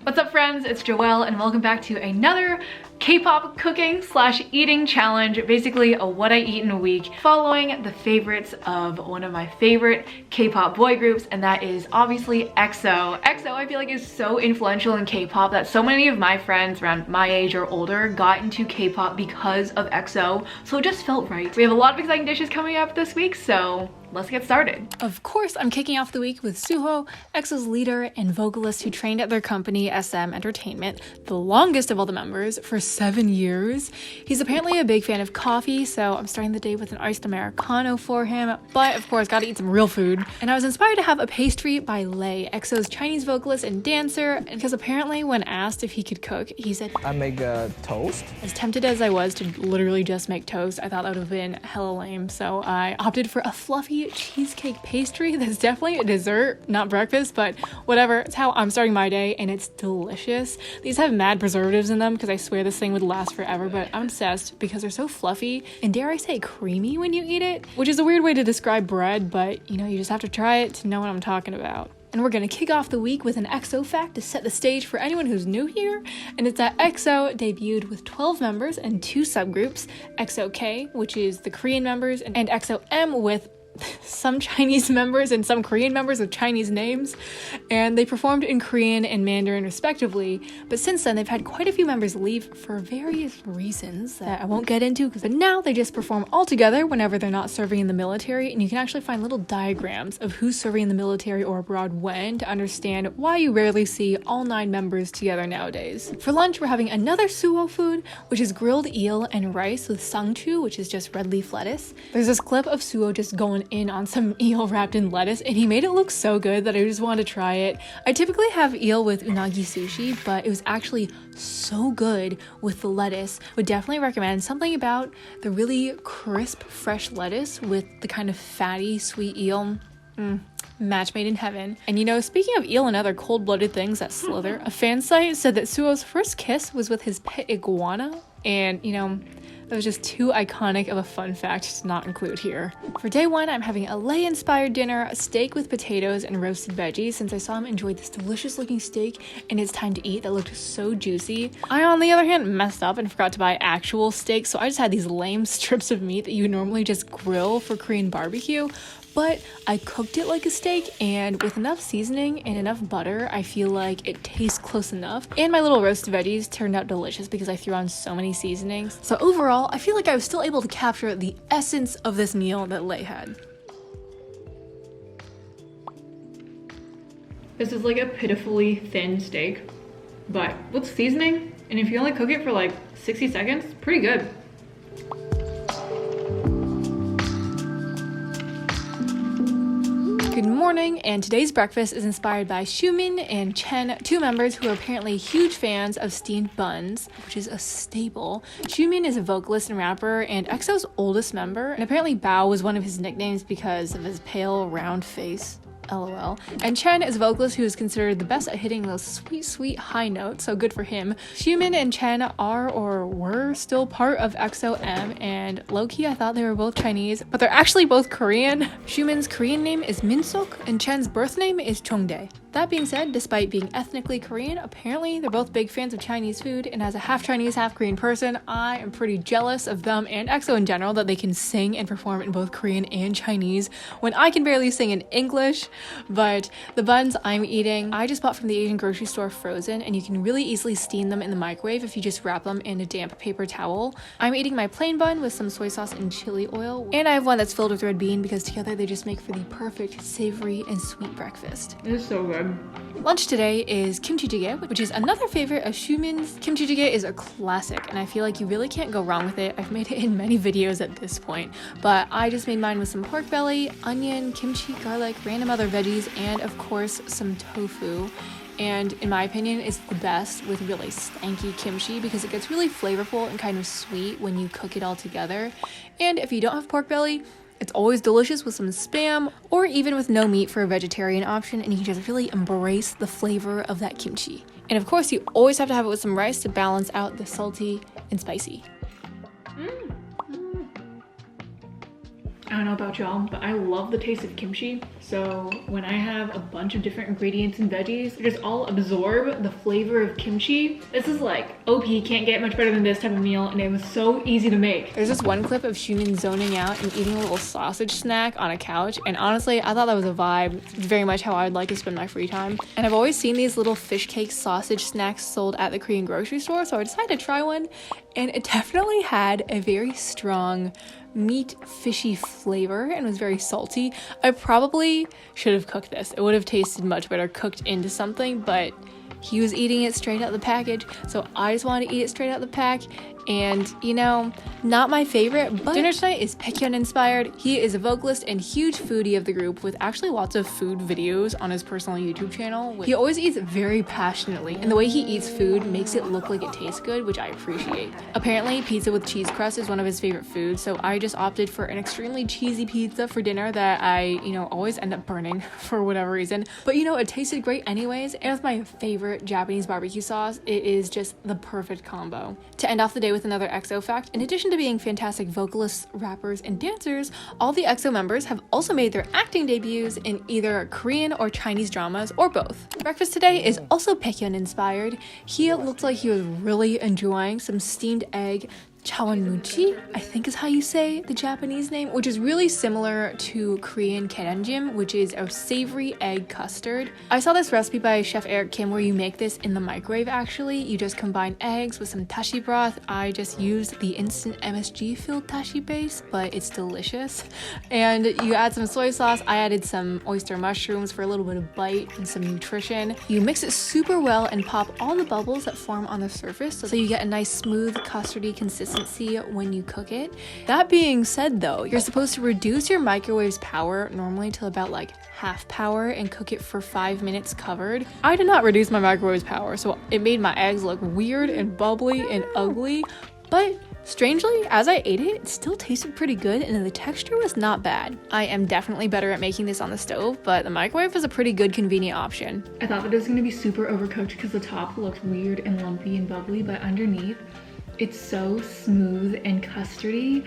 What's up friends, it's Joelle and welcome back to another K-pop cooking slash eating challenge, basically a what I eat in a week, following the favorites of one of my favorite K-pop boy groups, and that is obviously EXO. EXO I feel like is so influential in K-pop that so many of my friends around my age or older got into K-pop because of EXO, so it just felt right. We have a lot of exciting dishes coming up this week, so let's get started. Of course, I'm kicking off the week with Suho, EXO's leader and vocalist who trained at their company SM Entertainment, the longest of all the members, for 7 years. He's apparently a big fan of coffee, so I'm starting the day with an iced Americano for him, but of course, gotta eat some real food. And I was inspired to have a pastry by Lay, EXO's Chinese vocalist and dancer, because apparently when asked if he could cook, he said, I make a toast. As tempted as I was to literally just make toast, I thought that would have been hella lame, so I opted for a fluffy cheesecake pastry. That's definitely a dessert, not breakfast, but whatever. It's how I'm starting my day, and it's delicious. These have mad preservatives in them because I swear this thing would last forever, but I'm obsessed because they're so fluffy and, dare I say, creamy when you eat it, which is a weird way to describe bread, but you know, you just have to try it to know what I'm talking about. And we're gonna kick off the week with an EXO fact to set the stage for anyone who's new here, and it's that EXO debuted with 12 members and 2 subgroups, EXO K, which is the Korean members, and EXO M with some Chinese members and some Korean members with Chinese names, and they performed in Korean and Mandarin respectively, but since then they've had quite a few members leave for various reasons that I won't get into, but now they just perform all together whenever they're not serving in the military, and you can actually find little diagrams of who's serving in the military or abroad when to understand why you rarely see all 9 members together nowadays. For lunch, we're having another Suho food, which is grilled eel and rice with sangchu, which is just red leaf lettuce. There's this clip of Suho just going in on some eel wrapped in lettuce, and he made it look so good that I just wanted to try it. I typically have eel with unagi sushi, but it was actually so good with the lettuce. Would definitely recommend. Something about the really crisp, fresh lettuce with the kind of fatty, sweet eel. Match made in heaven. And you know, speaking of eel and other cold-blooded things that slither, a fan site said that Suho's first kiss was with his pet iguana, and you know, that was just too iconic of a fun fact to not include here. For day 1, I'm having a Lay-inspired dinner, a steak with potatoes and roasted veggies, since I saw him enjoy this delicious looking steak and it's time to eat that looked so juicy. I, on the other hand, messed up and forgot to buy actual steak, so I just had these lame strips of meat that you normally just grill for Korean barbecue. But I cooked it like a steak, and with enough seasoning and enough butter, I feel like it tastes close enough. And my little roasted veggies turned out delicious because I threw on so many seasonings. So overall, I feel like I was still able to capture the essence of this meal that Lay had. This is like a pitifully thin steak, but with seasoning, and if you only cook it for like 60 seconds, pretty good. Good morning, and today's breakfast is inspired by Xiumin and Chen, 2 members who are apparently huge fans of steamed buns, which is a staple. Xiumin is a vocalist and rapper and EXO's oldest member, and apparently Bao was one of his nicknames because of his pale, round face. LOL. And Chen is a vocalist who is considered the best at hitting those sweet, sweet high notes, so good for him. Xiumin and Chen are or were still part of EXO M, and low-key I thought they were both Chinese, but they're actually both Korean. Xiumin's Korean name is Minsok, and Chen's birth name is Chongdae. That being said, despite being ethnically Korean, apparently they're both big fans of Chinese food, and as a half Chinese, half Korean person, I am pretty jealous of them and EXO in general that they can sing and perform in both Korean and Chinese when I can barely sing in English. But the buns I'm eating, I just bought from the Asian grocery store frozen, and you can really easily steam them in the microwave if you just wrap them in a damp paper towel. I'm eating my plain bun with some soy sauce and chili oil, and I have one that's filled with red bean because together they just make for the perfect savory and sweet breakfast. It is so good. Lunch today is kimchi jjigae, which is another favorite of Xiumin's. Kimchi jjigae is a classic, and I feel like you really can't go wrong with it. I've made it in many videos at this point, but I just made mine with some pork belly, onion, kimchi, garlic, random other veggies, and of course some tofu. And in my opinion, it's the best with really stanky kimchi because it gets really flavorful and kind of sweet when you cook it all together. And if you don't have pork belly, it's always delicious with some Spam, or even with no meat for a vegetarian option, and you can just really embrace the flavor of that kimchi. And of course, you always have to have it with some rice to balance out the salty and spicy. I don't know about y'all, but I love the taste of kimchi. So when I have a bunch of different ingredients and veggies, they just all absorb the flavor of kimchi. This is like, OP, can't get much better than this type of meal, and it was so easy to make. There's this one clip of Shunin zoning out and eating a little sausage snack on a couch, and honestly, I thought that was a vibe. It's very much how I would like to spend my free time. And I've always seen these little fish cake sausage snacks sold at the Korean grocery store, so I decided to try one, and it definitely had a very strong meat fishy flavor and was very salty. I probably should have cooked this. It would have tasted much better cooked into something, but he was eating it straight out the package, so I just wanted to eat it straight out the pack. And you know, not my favorite, but dinner tonight is Baekhyun inspired. He is a vocalist and huge foodie of the group with actually lots of food videos on his personal YouTube channel. He always eats very passionately, and the way he eats food makes it look like it tastes good, which I appreciate. Apparently, pizza with cheese crust is one of his favorite foods, so I just opted for an extremely cheesy pizza for dinner that I, always end up burning for whatever reason. But it tasted great anyways, and it's my favorite Japanese barbecue sauce. It is just the perfect combo. To end off the day with another EXO fact, in addition to being fantastic vocalists, rappers, and dancers, all the EXO members have also made their acting debuts in either Korean or Chinese dramas, or both. Breakfast today is also Baekhyun inspired. He looked like he was really enjoying some steamed egg chawanmuchi, I think is how you say the Japanese name, which is really similar to Korean keranjim, which is a savory egg custard. I saw this recipe by Chef Eric Kim where you make this in the microwave actually. You just combine eggs with some dashi broth. I just used the instant MSG filled dashi base, but it's delicious. And you add some soy sauce. I added some oyster mushrooms for a little bit of bite and some nutrition. You mix it super well and pop all the bubbles that form on the surface so you get a nice smooth custardy consistency when you cook it. That being said though, you're supposed to reduce your microwave's power normally to about like half power and cook it for 5 minutes covered. I did not reduce my microwave's power, so it made my eggs look weird and bubbly and ugly, but strangely, as I ate it, it still tasted pretty good and the texture was not bad. I am definitely better at making this on the stove, but the microwave is a pretty good convenient option. I thought that it was going to be super overcooked because the top looked weird and lumpy and bubbly, but underneath it's so smooth and custardy.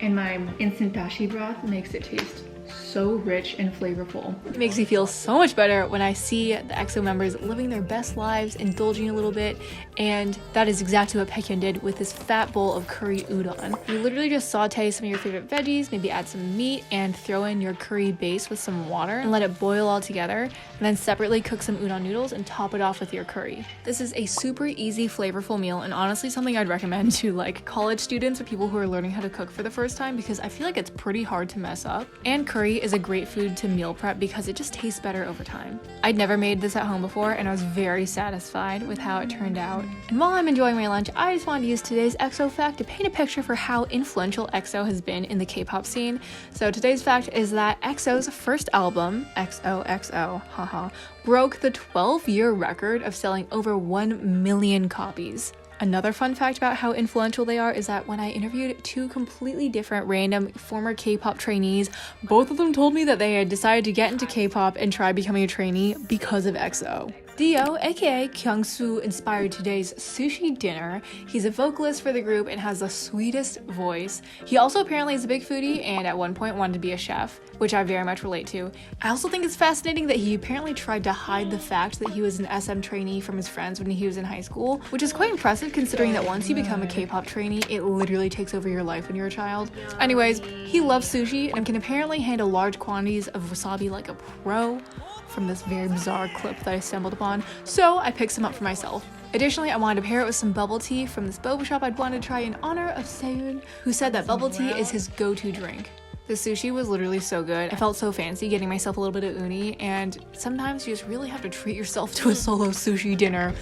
And my instant dashi broth makes it taste so rich and flavorful. It makes me feel so much better when I see the EXO members living their best lives, indulging a little bit, and that is exactly what Baekhyun did with this fat bowl of curry udon. You literally just saute some of your favorite veggies, maybe add some meat, and throw in your curry base with some water and let it boil all together, and then separately cook some udon noodles and top it off with your curry. This is a super easy, flavorful meal, and honestly something I'd recommend to like college students or people who are learning how to cook for the first time, because I feel like it's pretty hard to mess up. And curry is a great food to meal prep because it just tastes better over time. I'd never made this at home before and I was very satisfied with how it turned out. And while I'm enjoying my lunch, I just wanted to use today's EXO fact to paint a picture for how influential EXO has been in the K-pop scene. So today's fact is that EXO's first album, XOXO, broke the 12-year record of selling over 1 million copies. Another fun fact about how influential they are is that when I interviewed two completely different random former K-pop trainees, both of them told me that they had decided to get into K-pop and try becoming a trainee because of EXO. Dio, aka Kyungsu, inspired today's sushi dinner. He's a vocalist for the group and has the sweetest voice. He also apparently is a big foodie and at one point wanted to be a chef, which I very much relate to. I also think it's fascinating that he apparently tried to hide the fact that he was an SM trainee from his friends when he was in high school, which is quite impressive considering that once you become a K-pop trainee, it literally takes over your life when you're a child. Anyways, he loves sushi and can apparently handle large quantities of wasabi like a pro, from this very bizarre clip that I stumbled upon, so I picked some up for myself. Additionally, I wanted to pair it with some bubble tea from this boba shop I'd wanted to try in honor of Seyun, who said that bubble tea is his go-to drink. The sushi was literally so good. I felt so fancy getting myself a little bit of uni, and sometimes you just really have to treat yourself to a solo sushi dinner,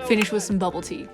finish with some bubble tea.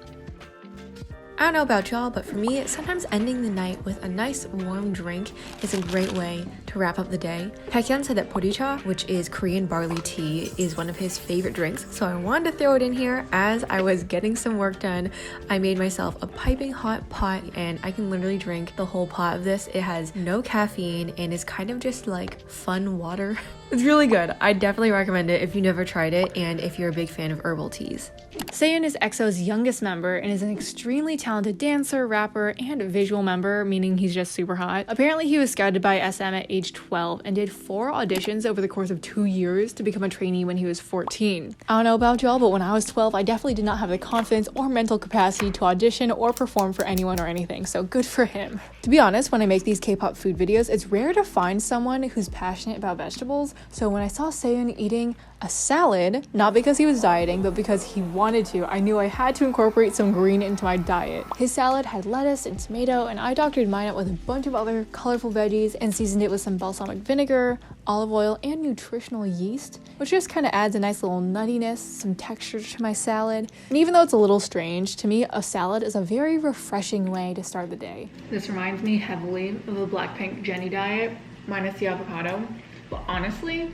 I don't know about y'all, but for me, sometimes ending the night with a nice warm drink is a great way to wrap up the day. Baekhyun said that boricha, which is Korean barley tea, is one of his favorite drinks, so I wanted to throw it in here. As I was getting some work done, I made myself a piping hot pot, and I can literally drink the whole pot of this. It has no caffeine and is kind of just like fun water. It's really good. I definitely recommend it if you never tried it and if you're a big fan of herbal teas. Sehun is EXO's youngest member and is an extremely talented dancer, rapper, and visual member, meaning he's just super hot. Apparently, he was scouted by SM at age 12 and did 4 auditions over the course of 2 years to become a trainee when he was 14. I don't know about y'all, but when I was 12, I definitely did not have the confidence or mental capacity to audition or perform for anyone or anything, so good for him. To be honest, when I make these K-pop food videos, it's rare to find someone who's passionate about vegetables, so when I saw Sehun eating a salad, not because he was dieting, but because he wanted to, I knew I had to incorporate some green into my diet. His salad had lettuce and tomato, and I doctored mine up with a bunch of other colorful veggies and seasoned it with some balsamic vinegar, olive oil, and nutritional yeast, which just kind of adds a nice little nuttiness, some texture to my salad. And even though it's a little strange, to me, a salad is a very refreshing way to start the day. This reminds me heavily of the Blackpink Jennie diet, minus the avocado. But honestly,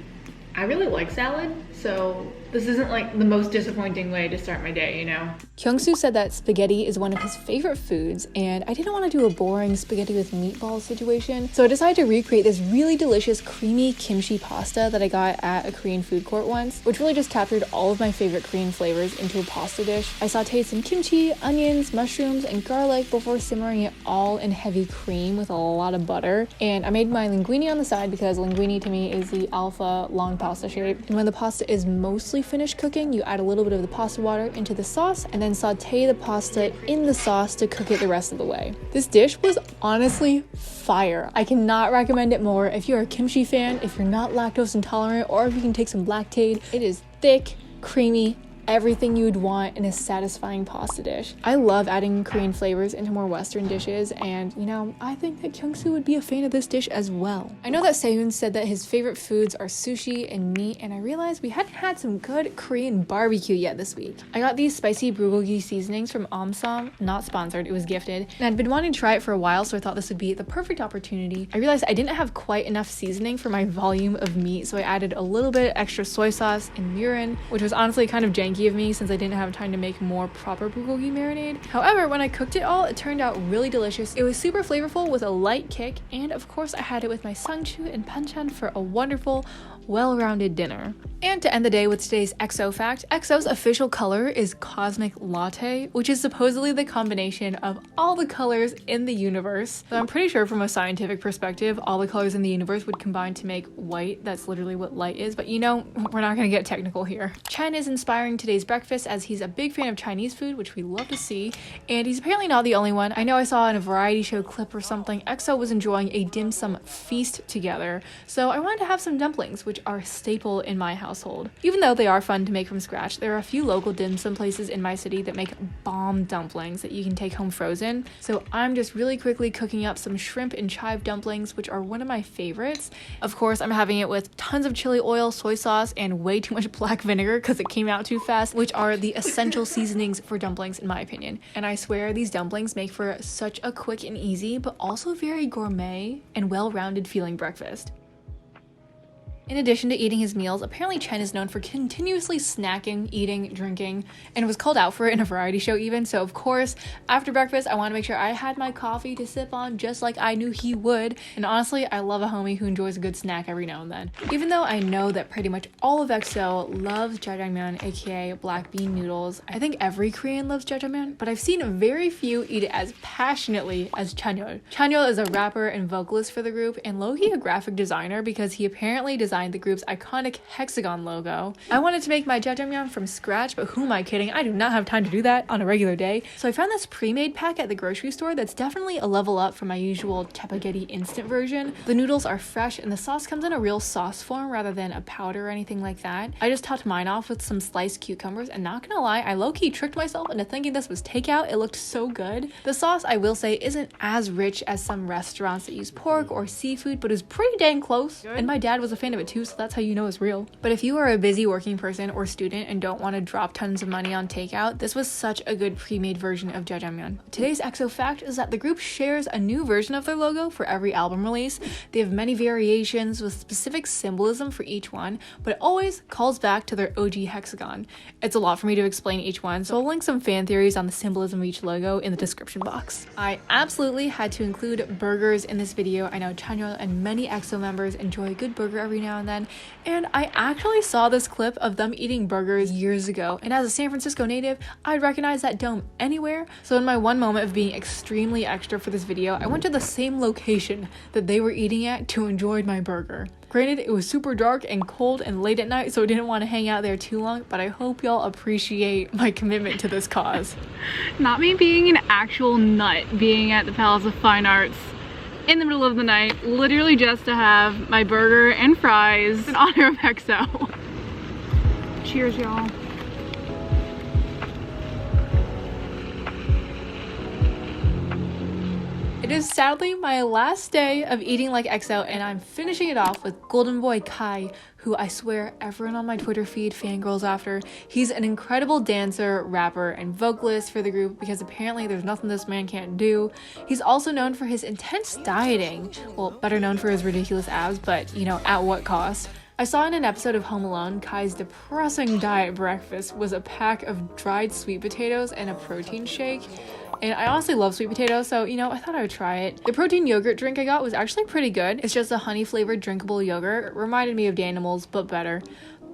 I really like salad, so this isn't like the most disappointing way to start my day, you know? Kyungsoo said that spaghetti is one of his favorite foods, and I didn't want to do a boring spaghetti with meatballs situation, so I decided to recreate this really delicious creamy kimchi pasta that I got at a Korean food court once, which really just captured all of my favorite Korean flavors into a pasta dish. I sauteed some kimchi, onions, mushrooms, and garlic before simmering it all in heavy cream with a lot of butter, and I made my linguine on the side because linguine to me is the alpha long pasta shape, and when the pasta is mostly finished cooking, you add a little bit of the pasta water into the sauce and then saute the pasta in the sauce to cook it the rest of the way. This dish was honestly fire. I cannot recommend it more. If you're a kimchi fan, if you're not lactose intolerant, or if you can take some lactate, it is thick, creamy, everything you would want in a satisfying pasta dish. I love adding Korean flavors into more Western dishes, and you know, I think that Kyungsoo would be a fan of this dish as well. I know that Sehun said that his favorite foods are sushi and meat, and I realized we hadn't had some good Korean barbecue yet this week. I got these spicy bulgogi seasonings from Omsom, not sponsored, it was gifted, and I'd been wanting to try it for a while, so I thought this would be the perfect opportunity. I realized I didn't have quite enough seasoning for my volume of meat, so I added a little bit extra soy sauce and mirin, which was honestly kind of janky of me since I didn't have time to make more proper bulgogi marinade. However, when I cooked it all, it turned out really delicious. It was super flavorful with a light kick, and of course I had it with my sangchu and panchan for a wonderful, well-rounded dinner. And to end the day with today's EXO fact, EXO's official color is Cosmic Latte, which is supposedly the combination of all the colors in the universe. So I'm pretty sure from a scientific perspective, all the colors in the universe would combine to make white. That's literally what light is, but you know, we're not gonna get technical here. Chen is inspiring today's breakfast as he's a big fan of Chinese food, which we love to see, and he's apparently not the only one. I know I saw in a variety show clip or something, EXO was enjoying a dim sum feast together, so I wanted to have some dumplings, which are a staple in my household. Even though they are fun to make from scratch, there are a few local dim sum places in my city that make bomb dumplings that you can take home frozen. So I'm just really quickly cooking up some shrimp and chive dumplings, which are one of my favorites. Of course, I'm having it with tons of chili oil, soy sauce, and way too much black vinegar because it came out too fast, which are the essential seasonings for dumplings in my opinion. And I swear these dumplings make for such a quick and easy, but also very gourmet and well-rounded feeling breakfast. In addition to eating his meals, apparently Chen is known for continuously snacking, eating, drinking, and was called out for it in a variety show even. So of course, after breakfast, I want to make sure I had my coffee to sip on just like I knew he would. And honestly, I love a homie who enjoys a good snack every now and then. Even though I know that pretty much all of EXO loves jjajangmyeon, aka black bean noodles. I think every Korean loves jjajangmyeon, but I've seen very few eat it as passionately as Chanyeol. Chanyeol is a rapper and vocalist for the group, and low-key a graphic designer because he apparently designed the group's iconic hexagon logo. I wanted to make my jjajangmyeon from scratch, but who am I kidding? I do not have time to do that on a regular day. So I found this pre-made pack at the grocery store that's definitely a level up from my usual tteokbokki instant version. The noodles are fresh and the sauce comes in a real sauce form rather than a powder or anything like that. I just topped mine off with some sliced cucumbers, and not gonna lie, I low-key tricked myself into thinking this was takeout. It looked so good. The sauce, I will say, isn't as rich as some restaurants that use pork or seafood, but is pretty dang close. And my dad was a fan of it too, so that's how you know it's real. But if you are a busy working person or student and don't want to drop tons of money on takeout, this was such a good pre-made version of jjajangmyeon. Today's EXO fact is that the group shares a new version of their logo for every album release. They have many variations with specific symbolism for each one, but it always calls back to their OG hexagon. It's a lot for me to explain each one, so I'll link some fan theories on the symbolism of each logo in the description box. I absolutely had to include burgers in this video. I know Chanyeol and many EXO members enjoy a good burger every now now and then. And I actually saw this clip of them eating burgers years ago, and as a San Francisco native, I'd recognize that dome anywhere. So in my one moment of being extremely extra for this video, I went to the same location that they were eating at to enjoy my burger. Granted, it was super dark and cold and late at night, so I didn't want to hang out there too long, but I hope y'all appreciate my commitment to this cause. Not me being an actual nut being at the Palace of Fine Arts in the middle of the night, literally just to have my burger and fries in honor of EXO. Cheers, y'all. It is sadly my last day of eating like EXO, and I'm finishing it off with Golden Boy Kai, who I swear everyone on my Twitter feed fangirls after. He's an incredible dancer, rapper, and vocalist for the group because apparently there's nothing this man can't do. He's also known for his intense dieting, well, better known for his ridiculous abs, but you know, at what cost? I saw in an episode of Home Alone, Kai's depressing diet breakfast was a pack of dried sweet potatoes and a protein shake. And I honestly love sweet potatoes, so, you know, I thought I would try it. The protein yogurt drink I got was actually pretty good. It's just a honey-flavored drinkable yogurt. It reminded me of Danimals, but better.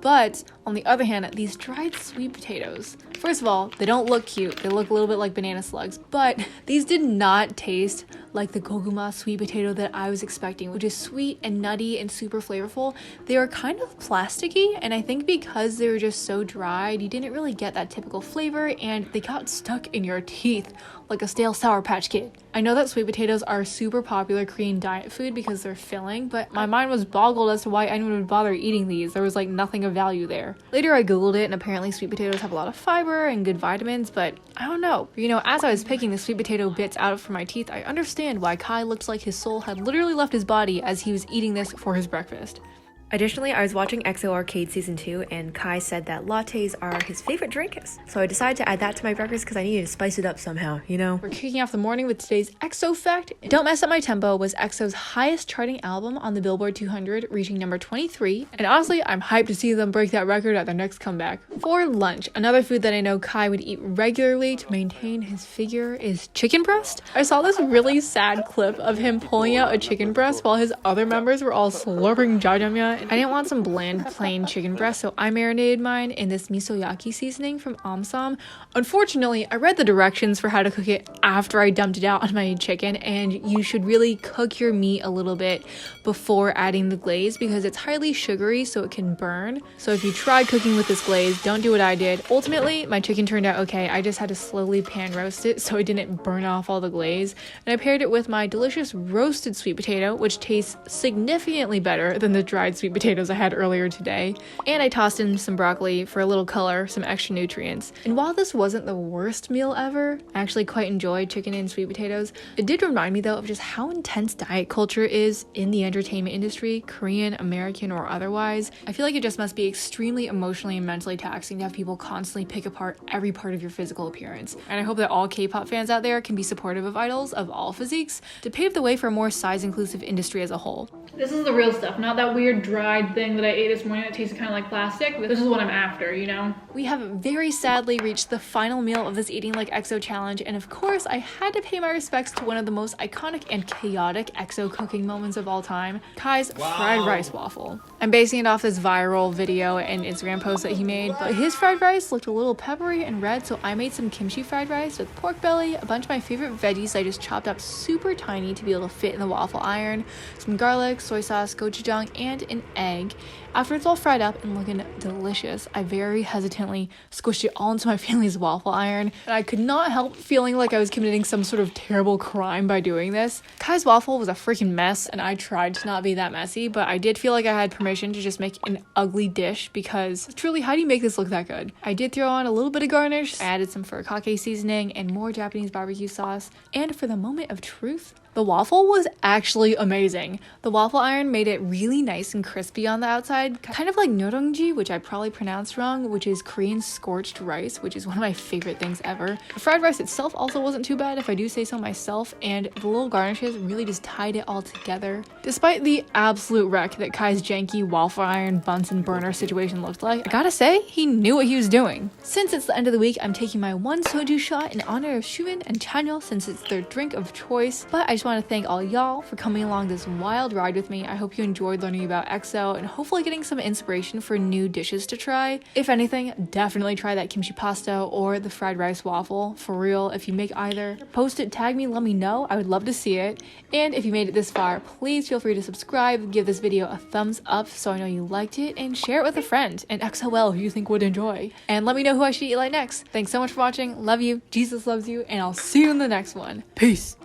But, on the other hand, these dried sweet potatoes, first of all, they don't look cute. They look a little bit like banana slugs, but these did not taste like the goguma sweet potato that I was expecting, which is sweet and nutty and super flavorful. They were kind of plasticky, and I think because they were just so dried, you didn't really get that typical flavor, and they got stuck in your teeth like a stale Sour Patch Kid. I know that sweet potatoes are a super popular Korean diet food because they're filling, but my mind was boggled as to why anyone would bother eating these. There was like nothing of value there. Later I googled it, and apparently sweet potatoes have a lot of fiber and good vitamins, but I don't know. You know, as I was picking the sweet potato bits out from my teeth, I understand why Kai looked like his soul had literally left his body as he was eating this for his breakfast. Additionally, I was watching EXO Arcade Season 2, and Kai said that lattes are his favorite drink. So I decided to add that to my breakfast because I needed to spice it up somehow, you know? We're kicking off the morning with today's EXO fact. Don't Mess Up My Tempo was EXO's highest charting album on the Billboard 200, reaching number 23. And honestly, I'm hyped to see them break that record at their next comeback. For lunch, another food that I know Kai would eat regularly to maintain his figure is chicken breast. I saw this really sad clip of him pulling out a chicken breast while his other members were all slurping jajangmyeon. I didn't want some bland plain chicken breast, so I marinated mine in this misoyaki seasoning from Amsam. Unfortunately, I read the directions for how to cook it after I dumped it out on my chicken, and you should really cook your meat a little bit before adding the glaze because it's highly sugary, so it can burn. So if you tried cooking with this glaze, don't do what I did. Ultimately, my chicken turned out okay. I just had to slowly pan roast it so it didn't burn off all the glaze, and I paired it with my delicious roasted sweet potato, which tastes significantly better than the dried sweet potatoes I had earlier today. And I tossed in some broccoli for a little color, some extra nutrients. And while this wasn't the worst meal ever, I actually quite enjoyed chicken and sweet potatoes. It did remind me though of just how intense diet culture is in the entertainment industry, Korean, American, or otherwise. I feel like it just must be extremely emotionally and mentally taxing to have people constantly pick apart every part of your physical appearance. And I hope that all K-pop fans out there can be supportive of idols of all physiques to pave the way for a more size-inclusive industry as a whole. This is the real stuff, not that weird dried thing that I ate this morning that tasted kind of like plastic. This is what I'm after, you know? We have very sadly reached the final meal of this Eating Like EXO challenge, and of course I had to pay my respects to one of the most iconic and chaotic EXO cooking moments of all time, Kai's fried rice waffle. I'm basing it off this viral video and Instagram post that he made, but his fried rice looked a little peppery and red, so I made some kimchi fried rice with pork belly, a bunch of my favorite veggies I just chopped up super tiny to be able to fit in the waffle iron, some garlic, soy sauce, gochujang, and an egg. After it's all fried up and looking delicious, I very hesitantly squished it all into my family's waffle iron, and I could not help feeling like I was committing some sort of terrible crime by doing this. Kai's waffle was a freaking mess, and I tried to not be that messy, but I did feel like I had permission to just make an ugly dish because truly, how do you make this look that good? I did throw on a little bit of garnish, I added some furikake seasoning and more Japanese barbecue sauce, and for the moment of truth, the waffle was actually amazing. The waffle iron made it really nice and crispy on the outside, kind of like noronji, which I probably pronounced wrong, which is Korean scorched rice, which is one of my favorite things ever. The fried rice itself also wasn't too bad if I do say so myself, and the little garnishes really just tied it all together. Despite the absolute wreck that Kai's janky waffle iron Bunsen burner situation looked like, I gotta say, he knew what he was doing. Since it's the end of the week, I'm taking my one soju shot in honor of Shuvin and Chanyeol since it's their drink of choice, but I just want to thank all y'all for coming along this wild ride with me. I hope you enjoyed learning about EXO and hopefully getting some inspiration for new dishes to try. If anything, definitely try that kimchi pasta or the fried rice waffle. For real, if you make either, post it, tag me, let me know. I would love to see it. And if you made it this far, please feel free to subscribe, give this video a thumbs up so I know you liked it, and share it with a friend, an XOL who you think would enjoy. And let me know who I should eat like next. Thanks so much for watching. Love you. Jesus loves you. And I'll see you in the next one. Peace.